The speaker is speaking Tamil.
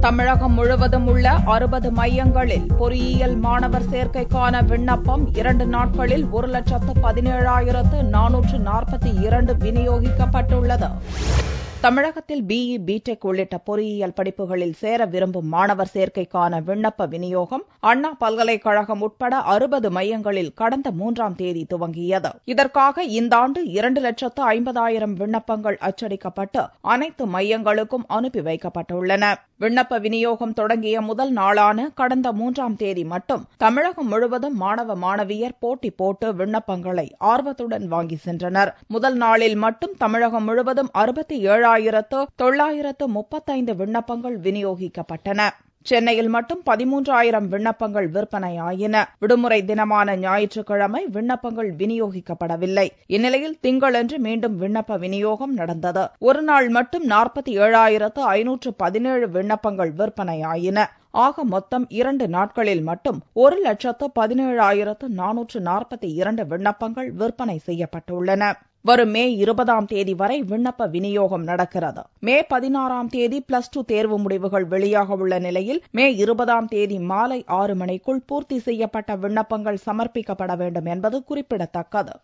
தமிழகம் முழுவதும் உள்ள 60 மையங்களில் பொறியியல் மாணவர் சேர்க்கைக்கான விண்ணப்பம் 2 நாட்களில் 1,17,442 விநியோகிக்கப்பட்டுள்ளது. தமிழகத்தில் பிஇ, பிடெக் உள்ளிட்ட பொறியியல் படிப்புகளில் சேர விரும்பும் மாணவர் சேர்க்கைக்கான விண்ணப்ப விநியோகம் அண்ணா பல்கலைக்கழகம் உட்பட 60 மையங்களில் கடந்த 3ஆம் தேதி துவங்கியது. இதற்காக இந்த ஆண்டு 2,50,000 விண்ணப்பங்கள் அச்சடிக்கப்பட்டு அனைத்து மையங்களுக்கும் அனுப்பி வைக்கப்பட்டுள்ளன. விண்ணப்ப விநியோகம் தொடங்கிய முதல் நாளான கடந்த 3ஆம் தேதி மட்டும் தமிழகம் முழுவதும் மாணவ மாணவியர் போட்டி போட்டு விண்ணப்பங்களை ஆர்வத்துடன் வாங்கி சென்றனர். முதல் நாளில் மட்டும் தமிழகம் முழுவதும் 67,935 விண்ணப்பங்கள் விநியோகிக்கப்பட்டன. சென்னையில் மட்டும் 13,000 விண்ணப்பங்கள் விற்பனையாயின. விடுமுறை தினமான ஞாயிற்றுக்கிழமை விண்ணப்பங்கள் விநியோகிக்கப்படவில்லை. இந்நிலையில் திங்களன்று மீண்டும் விண்ணப்ப விநியோகம் நடந்தது. ஒரு நாள் மட்டும் 47,517 விண்ணப்பங்கள் விற்பனையாயின. ஆக மொத்தம் 2 நாட்களில் மட்டும் 1,17,442 விண்ணப்பங்கள் விற்பனை செய்யப்பட்டுள்ளன. வரும் மே 20ஆம் தேதி வரை விண்ணப்ப விநியோகம் நடக்கிறது. மே 16ஆம் தேதி +2 தேர்வு முடிவுகள் வெளியாக உள்ள நிலையில் மே 20ஆம் தேதி மாலை 6 மணிக்குள் பூர்த்தி செய்யப்பட்ட விண்ணப்பங்கள் சமர்ப்பிக்கப்பட வேண்டும் என்பது குறிப்பிடத்தக்கது.